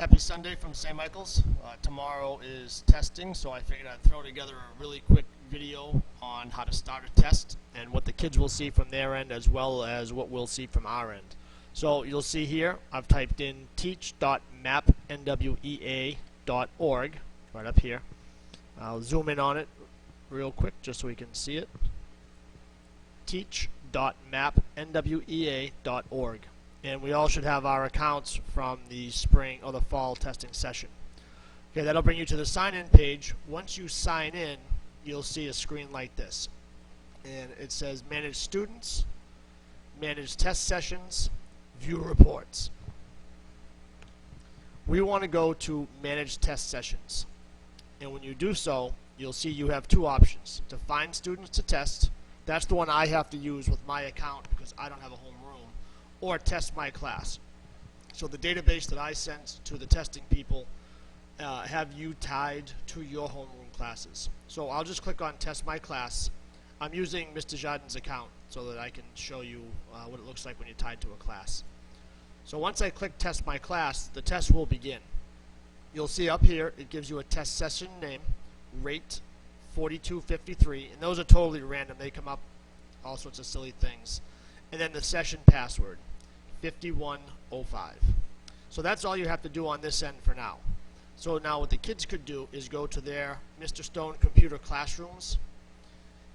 Happy Sunday from St. Michael's. Tomorrow is testing, so I figured I'd throw together a really quick video on how to start a test and what the kids will see from their end as well as what we'll see from our end. So you'll see here I've typed in teach.mapnwea.org right up here. I'll zoom in on it real quick just so we can see it. teach.mapnwea.org. And we all should have our accounts from the spring or the fall testing session. Okay, that'll bring you to the sign-in page. Once you sign in, you'll see a screen like this. And it says Manage Students, Manage Test Sessions, View Reports. We want to go to Manage Test Sessions. And when you do so, you'll see you have two options. To find students to test, that's the one I have to use with my account because I don't have a home room, or test my class. So the database that I sent to the testing people have you tied to your homeroom classes. So I'll just click on test my class. I'm using Mr. Jardin's account so that I can show you what it looks like when you're tied to a class. So once I click test my class, the test will begin. You'll see up here it gives you a test session name, rate 4253, and those are totally random. They come up all sorts of silly things. And then the session password, 5105. So that's all you have to do on this end for now. So now what the kids could do is go to their Mr. Stone computer classrooms.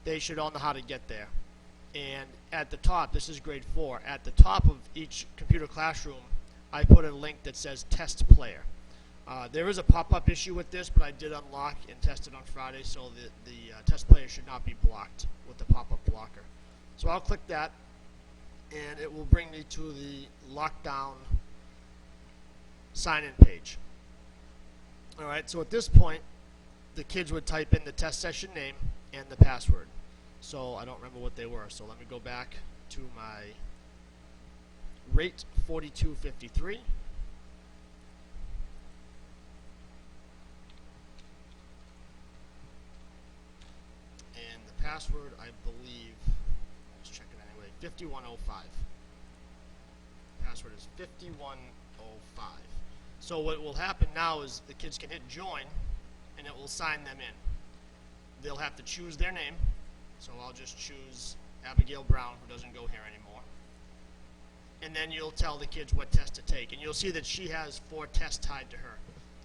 They should all know how to get there. And at the top, this is grade 4, at the top of each computer classroom, I put a link that says Test Player. There is a pop-up issue with this, but I did unlock and test it on Friday, so the test player should not be blocked with the pop-up blocker. So I'll click that, and it will bring me to the lockdown sign-in page. Alright, so at this point, the kids would type in the test session name and the password. So I don't remember what they were, so let me go back to my rate 4253. And the password, I believe, let's check it anyway, 5105. Password is 5105. So what will happen now is the kids can hit join and it will sign them in. They'll have to choose their name. So I'll just choose Abigail Brown, who doesn't go here anymore. And then you'll tell the kids what test to take. And you'll see that she has 4 tests tied to her.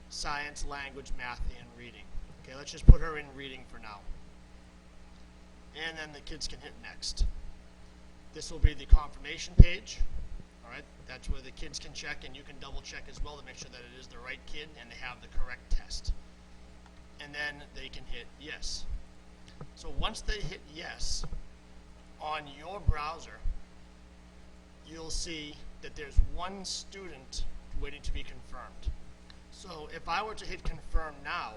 Science, language, math, and reading. Okay, let's just put her in reading for now. And then the kids can hit next. This will be the confirmation page. Alright, that's where the kids can check, and you can double check as well to make sure that it is the right kid and they have the correct test. And then they can hit yes. So once they hit yes, on your browser, you'll see that there's one student waiting to be confirmed. So if I were to hit confirm now,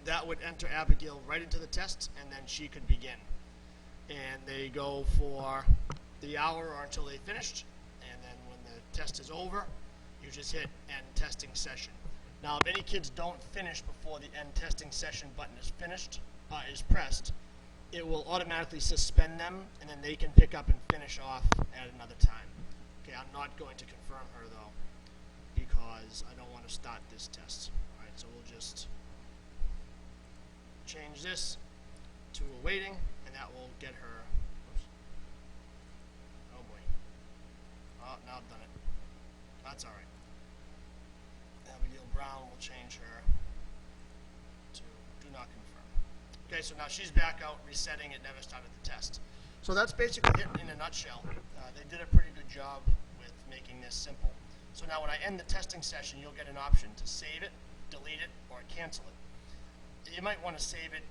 that would enter Abigail right into the test, and then she could begin. And they go for the hour or until they finished, and then when the test is over, you just hit end testing session. Now, if any kids don't finish before the end testing session button is pressed, it will automatically suspend them, and then they can pick up and finish off at another time. Okay, I'm not going to confirm her though, because I don't want to start this test. All right, so we'll just change this to awaiting, and that will get her. Oops. Oh boy. Oh, now I've done it. That's all right. Abigail Brown will change her to do not confirm. Okay, so now she's back out, resetting. It never started the test. So that's basically it in a nutshell. They did a pretty good job with making this simple. So now when I end the testing session, you'll get an option to save it, delete it, or cancel it. You might want to save it.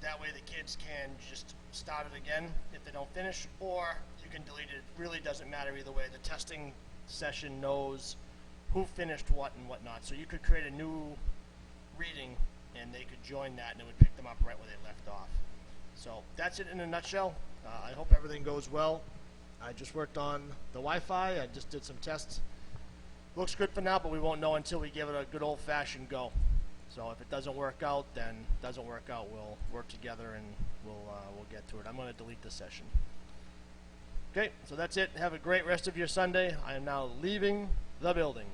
That way the kids can just start it again if they don't finish, or you can delete it. It really doesn't matter either way. The testing session knows who finished what and whatnot. So you could create a new reading and they could join that, and it would pick them up right where they left off. So that's it in a nutshell. I hope everything goes well. I just worked on the Wi-Fi. I just did some tests. Looks good for now, but we won't know until we give it a good old-fashioned go. So if it doesn't work out, then it doesn't work out. We'll work together and we'll get to it. I'm going to delete this session. Okay, so that's it. Have a great rest of your Sunday. I am now leaving the building.